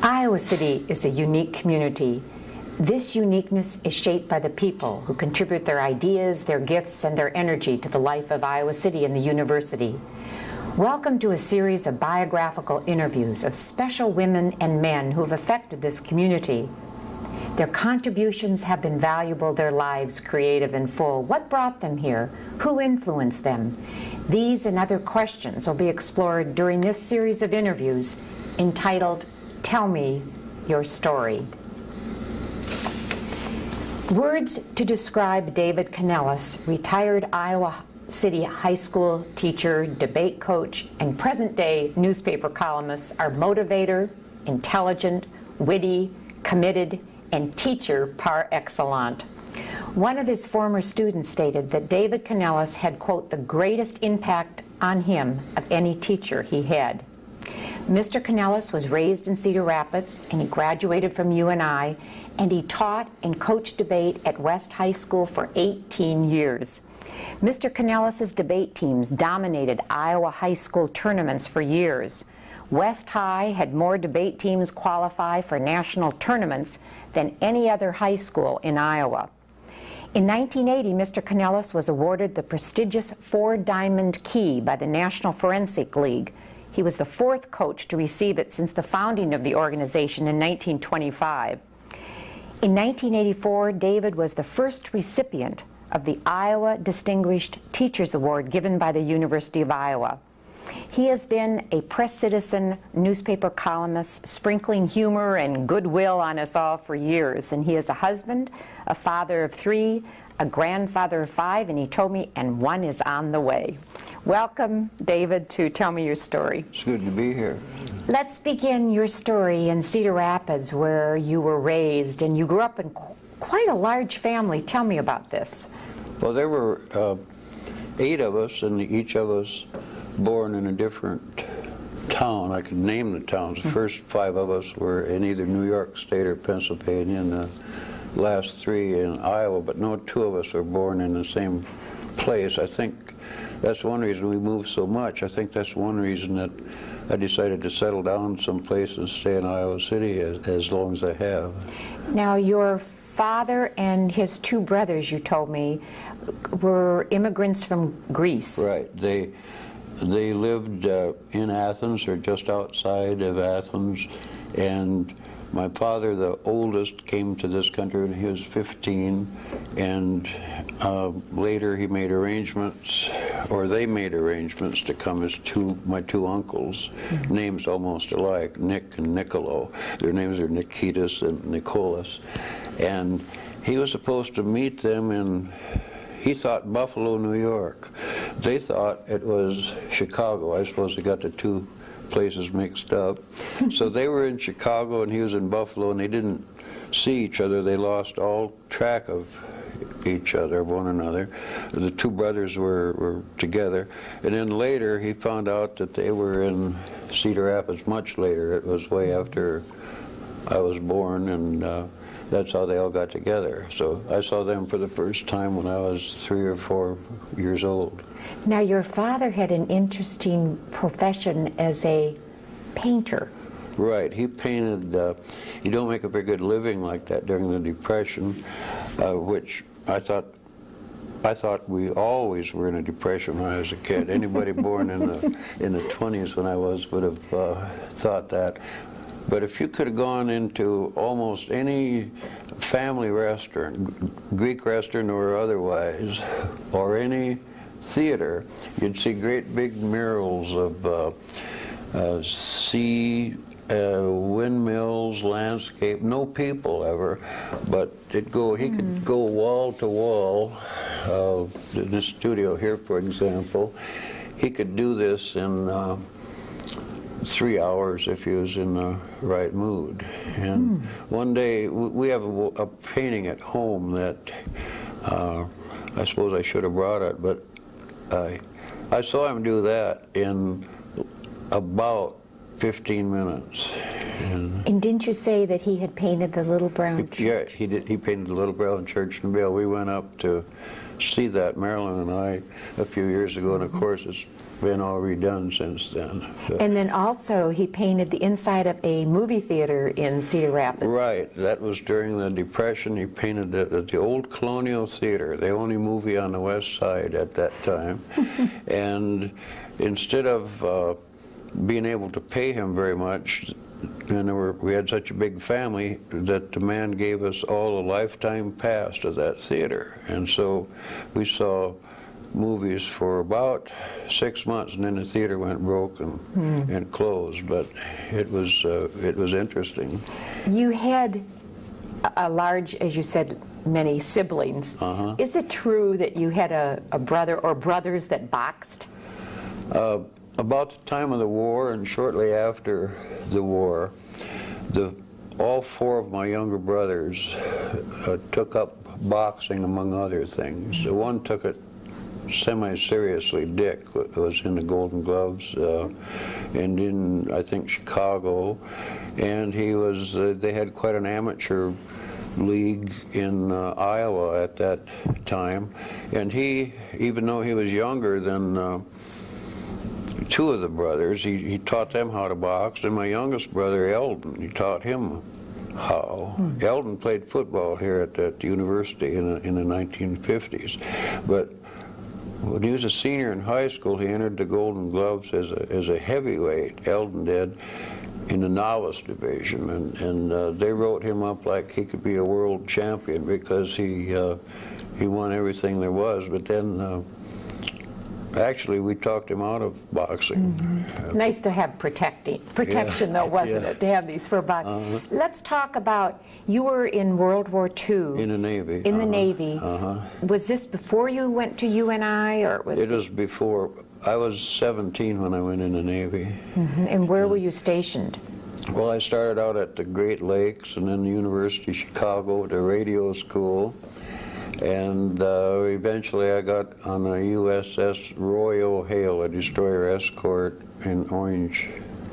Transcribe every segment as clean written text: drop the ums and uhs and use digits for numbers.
Iowa City is a unique community. This uniqueness is shaped by the people who contribute their ideas, their gifts, and their energy to the life of Iowa City and the university. Welcome to a series of biographical interviews of special women and men who have affected this community. Their contributions have been valuable, their lives creative and full. What brought them here? Who influenced them? These and other questions will be explored during this series of interviews entitled, Tell Me Your Story. Words to describe David Canellis, retired Iowa City High School teacher, debate coach, and present-day newspaper columnist are motivator, intelligent, witty, committed, and teacher par excellence. One of his former students stated that David Canellis had, quote, the greatest impact on him of any teacher he had. Mr. Canellis was raised in Cedar Rapids, and he graduated from UNI, and he taught and coached debate at West High School for 18 years. Mr. Canellis's debate teams dominated Iowa high school tournaments for years. West High had more debate teams qualify for national tournaments than any other high school in Iowa. In 1980, Mr. Canellis was awarded the prestigious Four Diamond Key by the National Forensic League. He was the fourth coach to receive it since the founding of the organization in 1925. In 1984, David was the first recipient of the Iowa Distinguished Teachers Award given by the University of Iowa. He has been a press citizen, newspaper columnist, sprinkling humor and goodwill on us all for years. And he is a husband, a father of 3, a grandfather of 5, and he told me, and one is on the way. Welcome, David, to Tell Me Your Story. It's good to be here. Let's begin your story in Cedar Rapids, where you were raised, and you grew up in quite a large family. Tell me about this. Well, there were 8 of us, and each of us born in a different town. I could name the towns. The first 5 of us were in either New York State or Pennsylvania, and the last 3 in Iowa, but no 2 of us were born in the same place. I think that's one reason we moved so much. I think that's one reason that I decided to settle down someplace and stay in Iowa City as long as I have. Now, your father and his 2 brothers, you told me, were immigrants from Greece. Right. They lived in Athens or just outside of Athens, and my father, the oldest, came to this country when he was 15, and later he made arrangements, or they made arrangements to come as my 2 uncles, names almost alike, Nick and Nicolo. Their names are Nikitas and Nicholas. And he was supposed to meet them in, he thought, Buffalo, New York. They thought it was Chicago. I suppose they got the 2 places mixed up. So they were in Chicago and he was in Buffalo, and they didn't see each other. They lost all track of each other, one another. The 2 brothers were together. And then later he found out that they were in Cedar Rapids much later. It was way after I was born, and that's how they all got together. So I saw them for the first time when I was 3 or 4 years old. Now, your father had an interesting profession as a painter. Right. He painted, you don't make a very good living like that during the Depression, which I thought we always were in a depression when I was a kid. Anybody born in the 20s when I was would have thought that. But if you could have gone into almost any family restaurant, Greek restaurant or otherwise, or any theater, you'd see great big murals of sea, windmills, landscape, no people ever, but he could go wall to wall. In the studio here, for example, he could do this in 3 hours if he was in the right mood. And one day, we have a painting at home that I suppose I should have brought it, but I saw him do that in about 15 minutes. And didn't you say that he had painted the Little Brown Church? Yeah, he did. He painted the Little Brown Church in Vail. We went up to see that, Marilyn and I, a few years ago, and of course it's been all redone since then. So. And then also he painted the inside of a movie theater in Cedar Rapids. Right, that was during the Depression. He painted it at the old Colonial Theater, the only movie on the west side at that time. And instead of being able to pay him very much, and we had such a big family that the man gave us all a lifetime pass to that theater. And so we saw movies for about 6 months, and then the theater went broke and closed. But it was interesting. You had a large, as you said, many siblings. Is it true that you had a brother or brothers that boxed? About the time of the war and shortly after the war, all 4 of my younger brothers took up boxing, among other things. The one took it semi-seriously. Dick was in the Golden Gloves and in, I think, Chicago, and they had quite an amateur league in Iowa at that time, and he, even though he was younger than 2 of the brothers, he taught them how to box, and my youngest brother, Eldon, he taught him how. Eldon played football here at that university in the 1950s, but when he was a senior in high school, he entered the Golden Gloves as a heavyweight. Eldon did, in the novice division, and they wrote him up like he could be a world champion because he won everything there was. But then, actually, we talked him out of boxing. Nice to have protection, though, wasn't it, to have these for boxing? Let's talk about, you were in World War II. In the Navy. In the Navy. Was this before you went to UNI, or was it? It was before. I was 17 when I went in the Navy. And where were you stationed? Well, I started out at the Great Lakes and then the University of Chicago, the radio school. And eventually I got on a USS Roy O'Hale, a destroyer escort in Orange,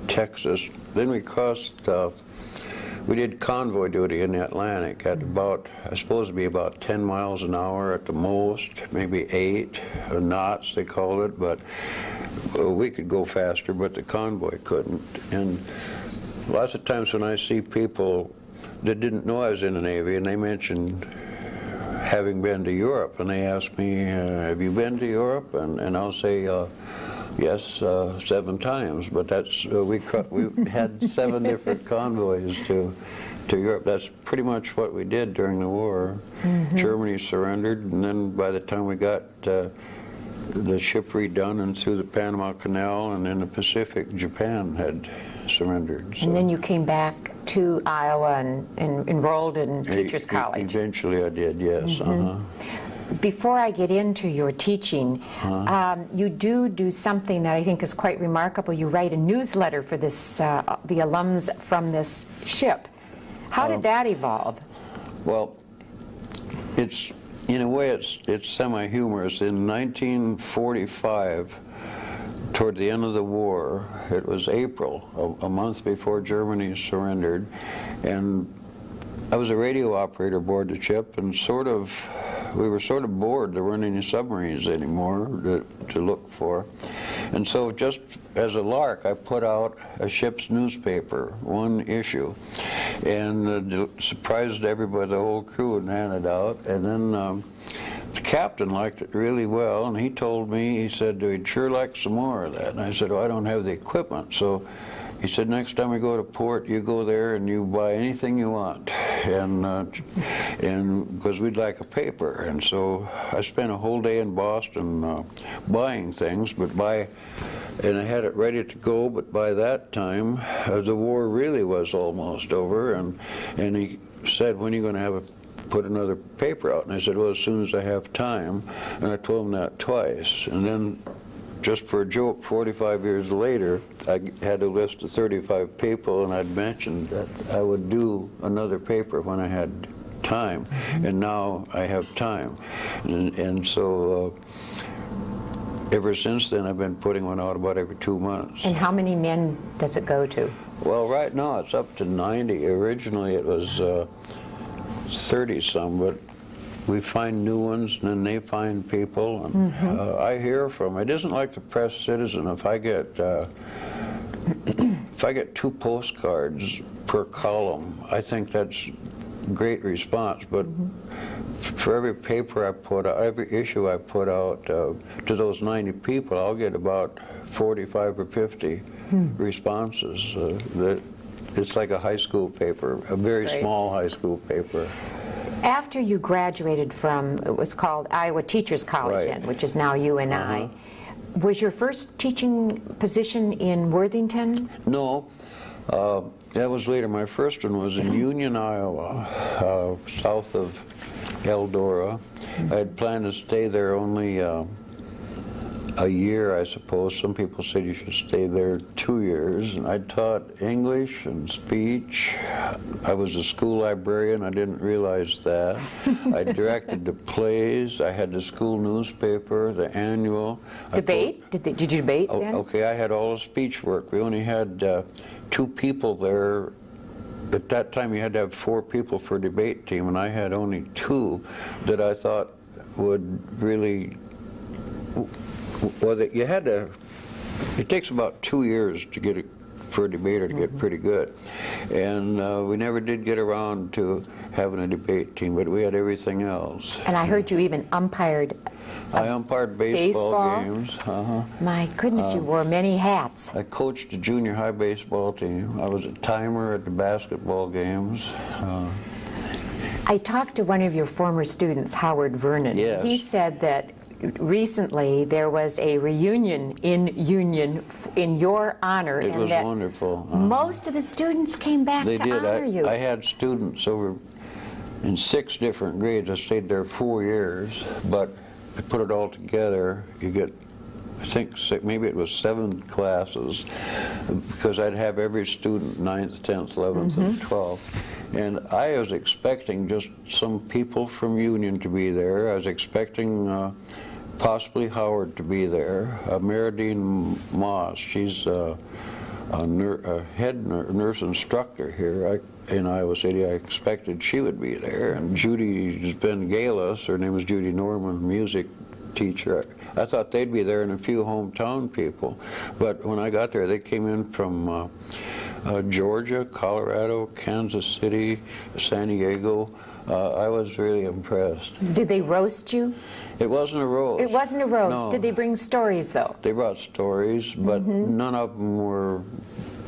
Texas. Then we crossed, we did convoy duty in the Atlantic at about, I suppose to be about 10 miles an hour at the most, maybe 8 knots they called it, but we could go faster, but the convoy couldn't. And lots of times when I see people that didn't know I was in the Navy and they mentioned having been to Europe, and they ask me, have you been to Europe? And I'll say, yes, 7 times, but that's, we had 7 different convoys to Europe. That's pretty much what we did during the war. Germany surrendered, and then by the time we got the ship redone and through the Panama Canal and in the Pacific, Japan had surrendered. So. And then you came back to Iowa and enrolled in Teachers College. Eventually I did, yes. Before I get into your teaching, you do something that I think is quite remarkable. You write a newsletter for this, the alums from this ship. How did that evolve? Well, it's, in a way, it's semi-humorous. In 1945, toward the end of the war, it was April, a month before Germany surrendered, and I was a radio operator aboard the ship, and we were sort of bored. There weren't any submarines anymore to look for. And so just as a lark, I put out a ship's newspaper, 1 issue, and surprised everybody, the whole crew, and handed it out. And then the captain liked it really well, and he told me, he said, we'd sure like some more of that. And I said, oh, I don't have the equipment. So he said, next time we go to port, you go there and you buy anything you want, and because we'd like a paper. And so I spent a whole day in Boston buying things, and I had it ready to go. But by that time, the war really was almost over. And he said, when are you going to put another paper out? And I said, well, as soon as I have time. And I told him that twice. And then, just for a joke, 45 years later, I had a list of 35 people, and I'd mentioned that I would do another paper when I had time, and now I have time. And so ever since then, I've been putting one out about every 2 months. And how many men does it go to? Well, right now it's up to 90. Originally it was 30-some, but we find new ones, and then they find people. And, I hear from. It isn't like the Press Citizen. If I get 2 postcards per column, I think that's great response. But for every paper I put out, every issue I put out to those 90 people, I'll get about 45 or 50 responses. It's like a high school paper, a very Great. small high school paper. After you graduated from, it was called Iowa Teachers College, Right. then, which is now UNI, was your first teaching position in Worthington? No, that was later. My first one was in Union, Iowa, south of Eldora. I had planned to stay there only a year, I suppose. Some people said you should stay there 2 years. And I taught English and speech. I was a school librarian. I didn't realize that. I directed the plays. I had the school newspaper, the annual. Debate? Did you debate then? Okay, I had all the speech work. We only had 2 people there. At that time, you had to have 4 people for a debate team, and I had only 2 that I thought would really. Well, you had to. It takes about 2 years to get for a debater to get pretty good, and we never did get around to having a debate team, but we had everything else. And I heard you even umpired. I umpired baseball games. My goodness, you wore many hats. I coached the junior high baseball team. I was a timer at the basketball games. I talked to one of your former students, Howard Vernon. Yes. He said that recently there was a reunion in Union in your honor. It and was that wonderful. most of the students came back They to did. honor you. I had students over in 6 different grades. I stayed there 4 years, but to put it all together, you get, I think, maybe it was 7 classes, because I'd have every student 9th, 10th, 11th, and 12th. And I was expecting just some people from Union to be there. I was expecting possibly Howard to be there. Meridine Moss, she's a head nurse instructor here in Iowa City. I expected she would be there. And Judy Vengalis, her name was Judy Norman, music teacher. I thought they'd be there, and a few hometown people. But when I got there, they came in from Georgia, Colorado, Kansas City, San Diego. I was really impressed. Did they roast you? It wasn't a roast. It wasn't a roast. No. Did they bring stories, though? They brought stories, but none of them were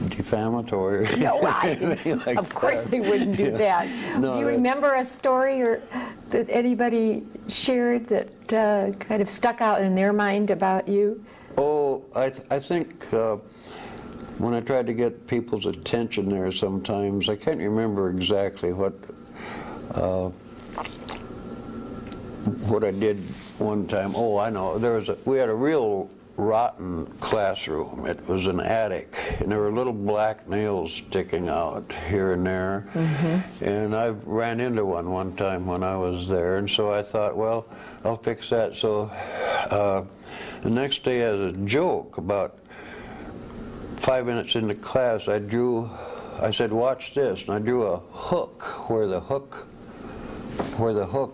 defamatory. No, Anything like of course that. they wouldn't do that. No, do you that- remember a story or that anybody shared that kind of stuck out in their mind about you? Oh, I think when I tried to get people's attention there sometimes, I can't remember exactly what I did one time. Oh, I know. We had a real rotten classroom. It was an attic, and there were little black nails sticking out here and there. And I ran into one time when I was there, and so I thought, well, I'll fix that. So the next day, as a joke, about 5 minutes into class, I said, watch this, and I drew a hook where the hook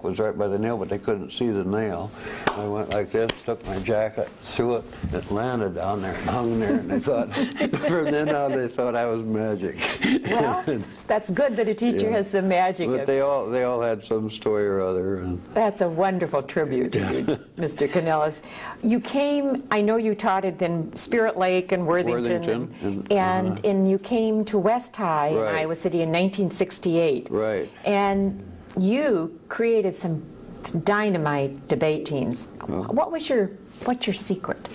was right by the nail, but they couldn't see the nail. I went like this, took my jacket, threw it, it landed down there and hung there, and they thought, from then on, they thought I was magic. Well, that's good that a teacher has some magic. But they all had some story or other. And That's a wonderful tribute to you, Mr. Canellis. You came, I know you taught at then Spirit Lake and Worthington. And you came to West High in Right. Iowa City in 1968. Right. And you created some dynamite debate teams. What's your secret?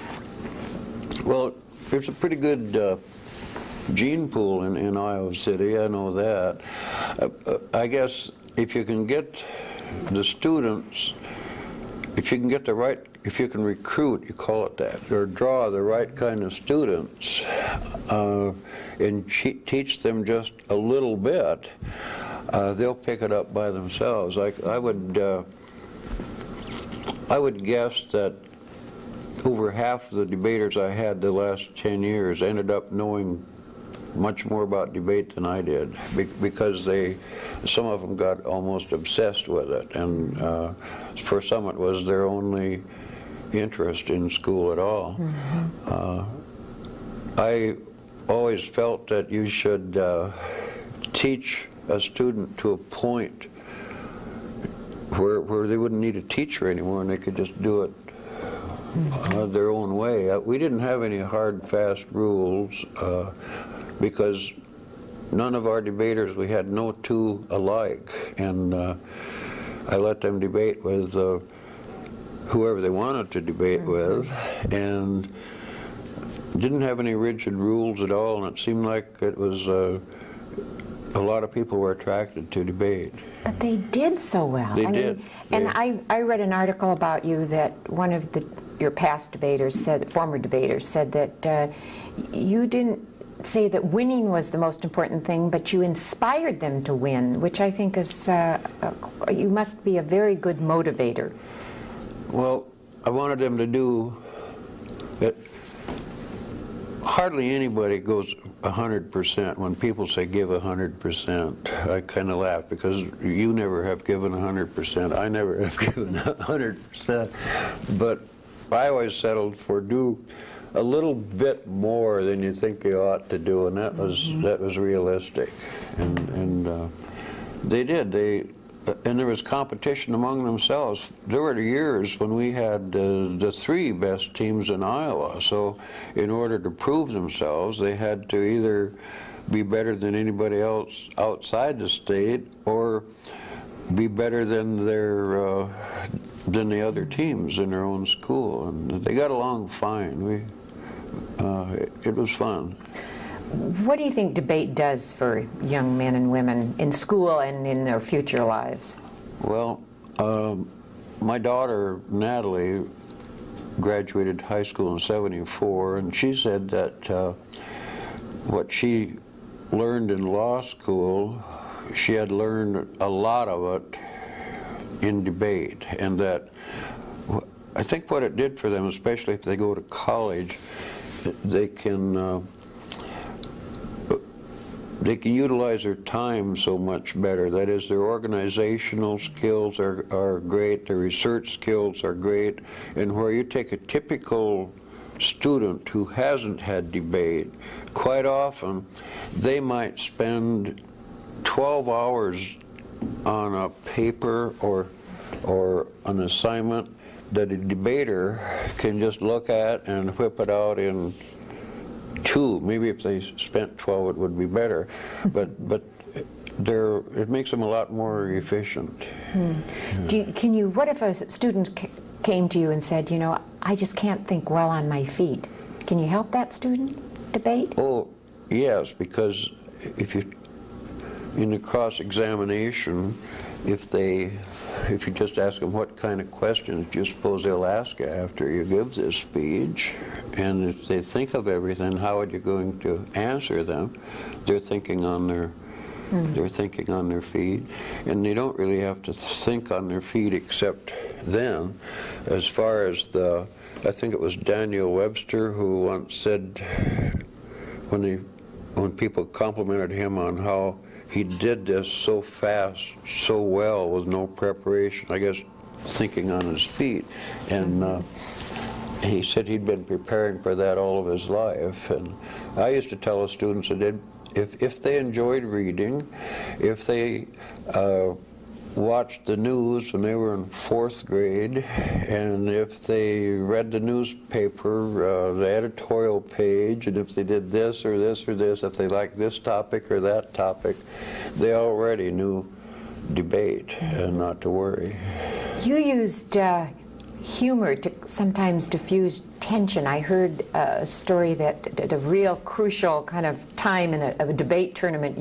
Well, there's a pretty good gene pool in Iowa City, I know that. I guess if you can get the students, if you can recruit, you call it that, or draw the right kind of students and teach them just a little bit, they'll pick it up by themselves. I would guess that over half of the debaters I had the last 10 years ended up knowing much more about debate than I did, because some of them got almost obsessed with it, and for some it was their only interest in school at all. I always felt that you should teach a student to a point where they wouldn't need a teacher anymore and they could just do it their own way. We didn't have any hard, fast rules because none of our debaters, we had no two alike, and I let them debate with whoever they wanted to debate with, and didn't have any rigid rules at all, and it seemed like it was a lot of people were attracted to debate. But they did so well. They did. And I read an article about you that one of your past debaters said, former debaters said that you didn't say that winning was the most important thing, but you inspired them to win, which I think is, you must be a very good motivator. Well, I wanted them to do it. Hardly anybody goes 100%. When people say give 100%, I kind of laugh, because you never have given 100%. I never have given 100%. But I always settled for do a little bit more than you think you ought to do, and that was realistic. And they did. And there was competition among themselves. There were years when we had the three best teams in Iowa. So in order to prove themselves, they had to either be better than anybody else outside the state or be better than the other teams in their own school. And they got along fine. It was fun. What do you think debate does for young men and women in school and in their future lives? Well, my daughter, Natalie, graduated high school in '74, and she said that what she learned in law school, she had learned a lot of it in debate, and that I think what it did for them, especially if they go to college, they can utilize their time so much better. That is, their organizational skills are great, their research skills are great, and where you take a typical student who hasn't had debate, quite often they might spend 12 hours on a paper or an assignment that a debater can just look at and whip it out in 2. Maybe if they spent 12 it would be better, but it makes them a lot more efficient. What if a student came to you and said, you know, I just can't think well on my feet? Can you help that student debate? Oh, yes, because if you, in a cross-examination, if you just ask them what kind of questions do you suppose they'll ask you after you give this speech, and if they think of everything, how are you going to answer them? They're thinking on their feet, and they don't really have to think on their feet except then. As far as I think it was Daniel Webster who once said, when people complimented him on how he did this so fast, so well, with no preparation, I guess thinking on his feet, and he said he'd been preparing for that all of his life. And I used to tell the students that if they enjoyed reading, if they watched the news when they were in 4th grade, and if they read the newspaper, the editorial page, and if they did this or this or this, if they liked this topic or that topic, they already knew debate and not to worry. You used humor to sometimes diffuse tension. I heard a story that at a real crucial kind of time in a debate tournament,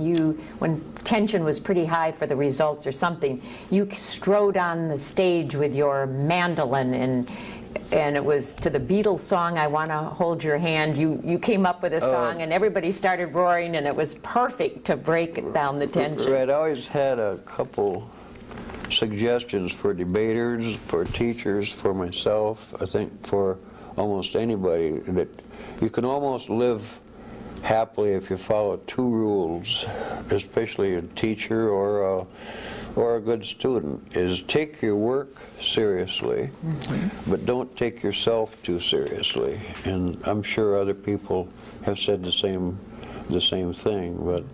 when tension was pretty high for the results or something, you strode on the stage with your mandolin, and it was to the Beatles song, I Want to Hold Your Hand. You came up with a song, and everybody started roaring, and it was perfect to break down the tension. Right, I always had a couple suggestions for debaters, for teachers, for myself. I think for almost anybody, that you can almost live happily if you follow two rules, especially a teacher or a good student, is take your work seriously, but don't take yourself too seriously. And I'm sure other people have said the same thing, but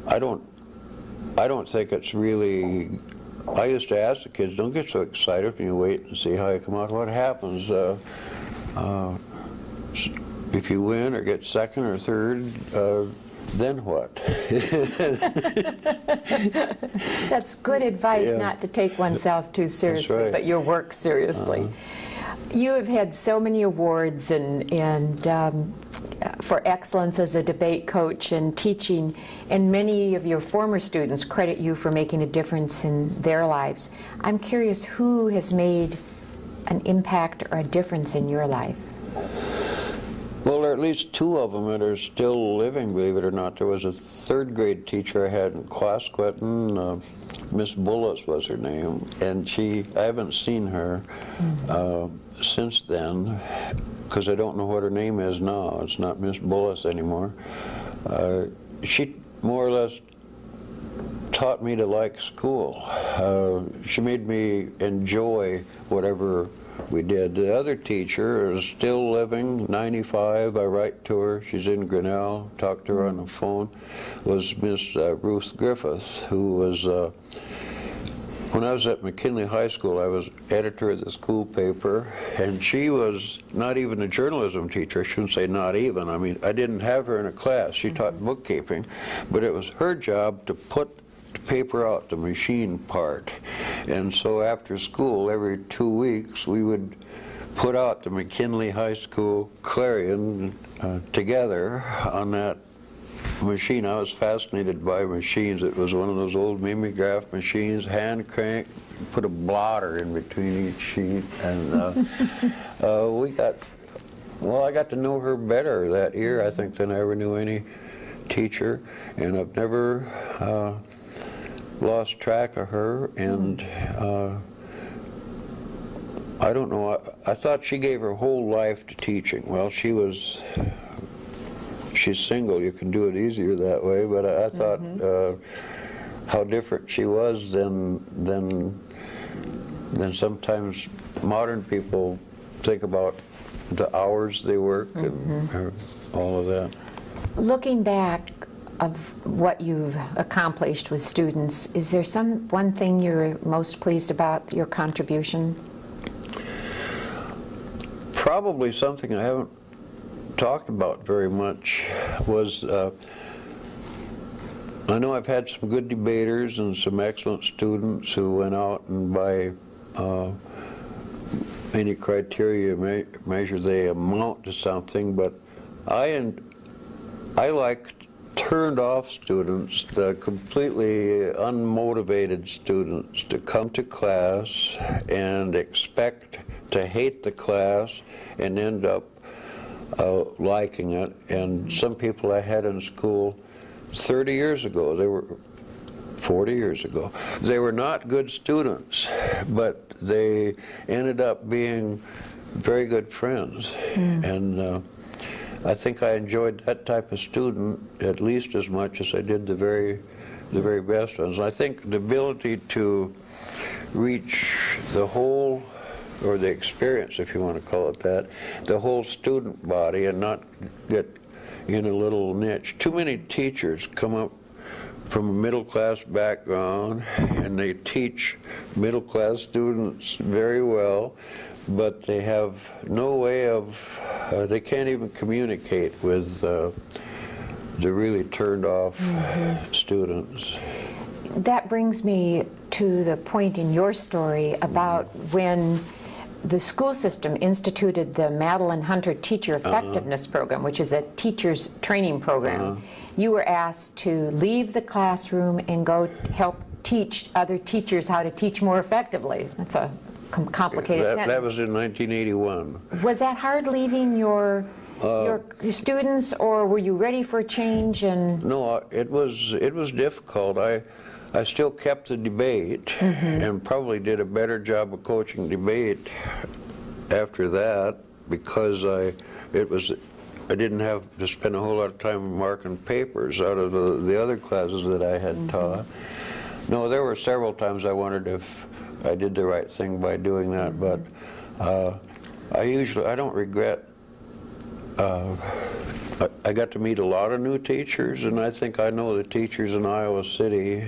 I don't think it's really. I used to ask the kids, don't get so excited when you wait and see how you come out. What happens if you win or get second or third? Then what? That's good advice, Yeah. not to take oneself too seriously, right. but your work seriously. You have had so many awards and for excellence as a debate coach and teaching, and many of your former students credit you for making a difference in their lives. I'm curious, who has made an impact or a difference in your life? Well, there are at least two of them that are still living, believe it or not. There was a third grade teacher I had in Quasqueton, Miss Bullis was her name, and I haven't seen her since then, because I don't know what her name is now. It's not Miss Bullis anymore. She more or less taught me to like school. She made me enjoy whatever we did. The other teacher is still living, 95. I write to her. She's in Grinnell. Talked to her on the phone. Was Miss Ruth Griffith, who was, when I was at McKinley High School, I was editor of the school paper, and she was not even a journalism teacher. I shouldn't say not even. I mean, I didn't have her in a class. She taught bookkeeping, but it was her job to put paper out, the machine part. And so after school, every 2 weeks, we would put out the McKinley High School Clarion together on that machine. I was fascinated by machines. It was one of those old mimeograph machines, hand crank, put a blotter in between each sheet. And I got to know her better that year, I think, than I ever knew any teacher. And I've never lost track of her, and I don't know, I thought she gave her whole life to teaching. Well, she's single, you can do it easier that way, but I thought how different she was than sometimes modern people think about the hours they work and all of that. Looking back of what you've accomplished with students, is there one thing you're most pleased about, your contribution? Probably something I haven't talked about very much was, I know I've had some good debaters and some excellent students who went out and by any criteria measure they amount to something, but I liked turned off students, the completely unmotivated students, to come to class and expect to hate the class and end up liking it. And some people I had in school 30 years ago, 40 years ago, they were not good students, but they ended up being very good friends. And I think I enjoyed that type of student at least as much as I did the very best ones. I think the ability to reach the whole, or the experience, if you want to call it that, the whole student body and not get in a little niche. Too many teachers come up from a middle-class background and they teach middle-class students very well, but they have no way of, they can't even communicate with the really turned off students. That brings me to the point in your story about when the school system instituted the Madeline Hunter Teacher Effectiveness Program, which is a teacher's training program. You were asked to leave the classroom and go help teach other teachers how to teach more effectively. That's a complicated sentence. That was in 1981. Was that hard, leaving your students, or were you ready for a change? And no, it was difficult. I still kept the debate and probably did a better job of coaching debate after that, because it was I didn't have to spend a whole lot of time marking papers out of the other classes that I had taught. No, there were several times I wondered if I did the right thing by doing that, but I don't regret. I got to meet a lot of new teachers, and I think I know the teachers in Iowa City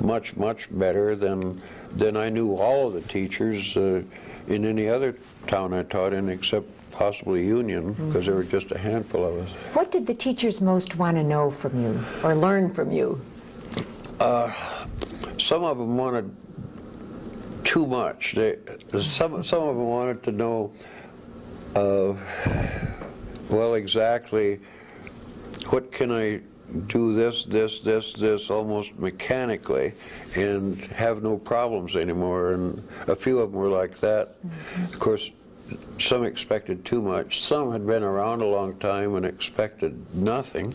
much better than I knew all of the teachers in any other town I taught in, except possibly Union, because there were just a handful of us. What did the teachers most want to know from you or learn from you? Some of them wanted too much. Some of them wanted to know, well, exactly what can I do this almost mechanically and have no problems anymore. And a few of them were like that. Of course, some expected too much. Some had been around a long time and expected nothing.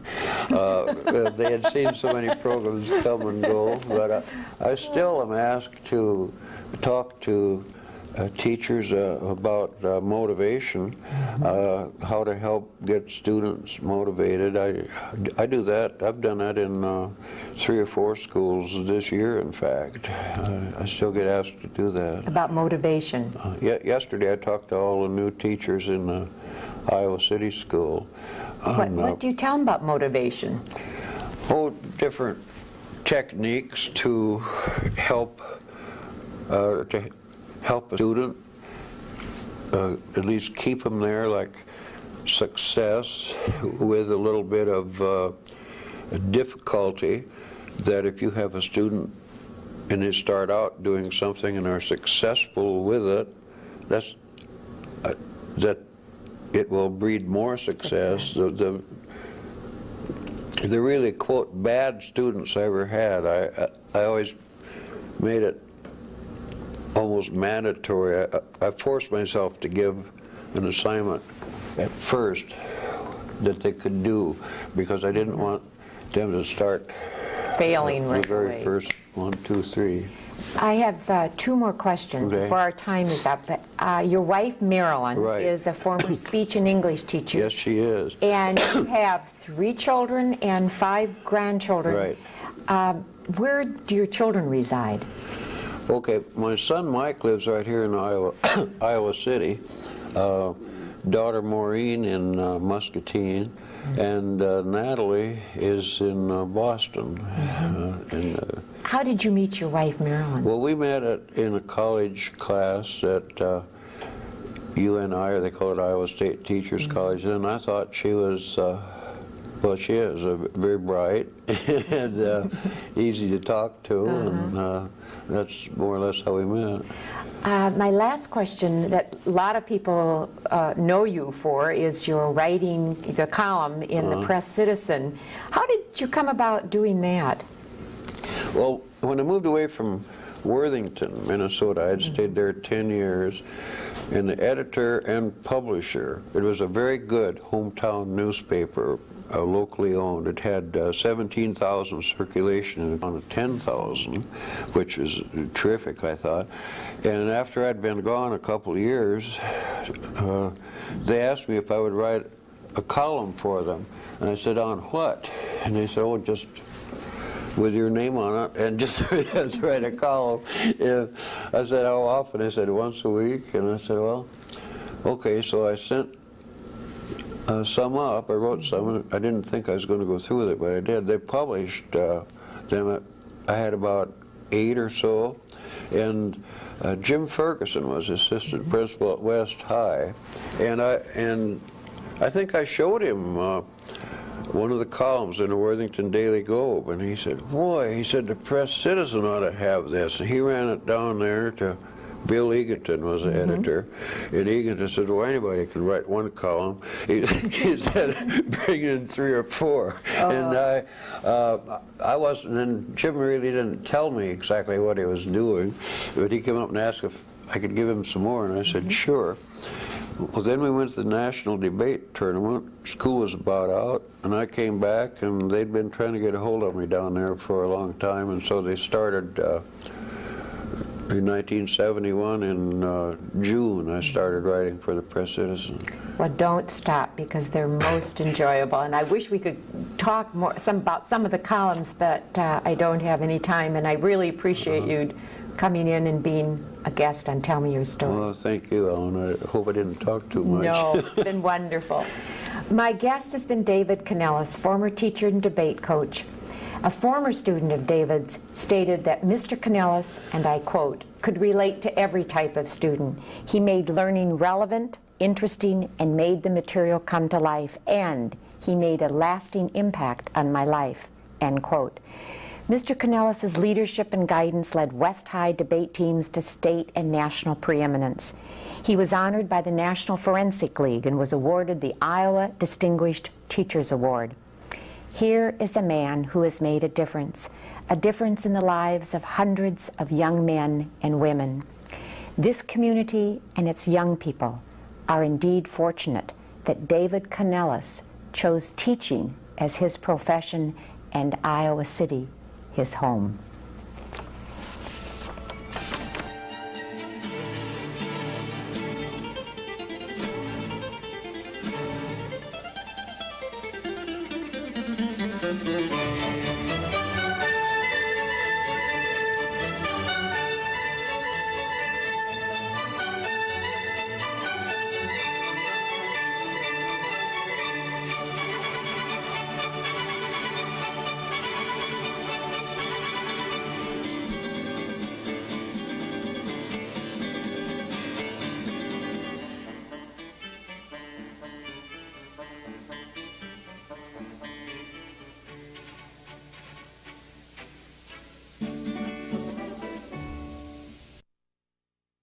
They had seen so many programs come and go. But I still am asked to talk to teachers about motivation, how to help get students motivated. I do that. I've done that in 3 or 4 schools this year, in fact. I still get asked to do that. About motivation? Yesterday I talked to all the new teachers in the Iowa City School. What do you tell them about motivation? Oh, different techniques to help a student, at least keep them there, like success with a little bit of difficulty, that if you have a student and they start out doing something and are successful with it, that it will breed more success. The really, quote, bad students I ever had, I always made it almost mandatory. I forced myself to give an assignment at first that they could do, because I didn't want them to start failing right the very away. first 1, 2, 3. I have 2 more questions before our time is up. Your wife, Marilyn, is a former speech and English teacher. Yes, she is. And you have 3 children and 5 grandchildren. Right. Where do your children reside? Okay, my son Mike lives right here in Iowa City. Daughter Maureen in Muscatine, and Natalie is in Boston. How did you meet your wife, Marilyn? Well, we met in a college class at UNI, or they call it Iowa State Teachers College, and I thought she was, well, she is very bright and easy to talk to, and that's more or less how we met. My last question that a lot of people know you for is your writing the column in the Press Citizen. How did you come about doing that? Well, when I moved away from Worthington, Minnesota, I had stayed there 10 years, and the editor and publisher, it was a very good hometown newspaper, locally owned. It had 17,000 circulation on 10,000, which is terrific, I thought. And after I'd been gone a couple of years, they asked me if I would write a column for them. And I said, on what? And they said, oh, just with your name on it, and just write a column. Yeah. I said, how often? They said, once a week. And I said, well, okay. So I sent some up. I wrote some. I didn't think I was going to go through with it, but I did. They published them. I had about 8 or so, and Jim Ferguson was assistant principal at West High, and I think I showed him one of the columns in the Worthington Daily Globe, and he said, boy, he said, the Press Citizen ought to have this. And he ran it down there to Bill Eganton was the editor, and Eganton said, well, anybody can write one column. He said, bring in 3 or 4. And I wasn't, and Jim really didn't tell me exactly what he was doing, but he came up and asked if I could give him some more, and I said, sure. Well, then we went to the National Debate Tournament. School was about out, and I came back, and they'd been trying to get a hold of me down there for a long time, and so they started in 1971, in June, I started writing for the Press Citizen. Well, don't stop, because they're most enjoyable. And I wish we could talk more about some of the columns, but I don't have any time. And I really appreciate you coming in and being a guest on Tell Me Your Story. Well, thank you, Ellen. I hope I didn't talk too much. No, it's been wonderful. My guest has been David Canellis, former teacher and debate coach. A former student of David's stated that Mr. Canellis, and I quote, could relate to every type of student. He made learning relevant, interesting, and made the material come to life, and he made a lasting impact on my life, end quote. Mr. Canellis' leadership and guidance led West High debate teams to state and national preeminence. He was honored by the National Forensic League and was awarded the Iowa Distinguished Teachers Award. Here is a man who has made a difference in the lives of hundreds of young men and women. This community and its young people are indeed fortunate that David Canellis chose teaching as his profession and Iowa City his home.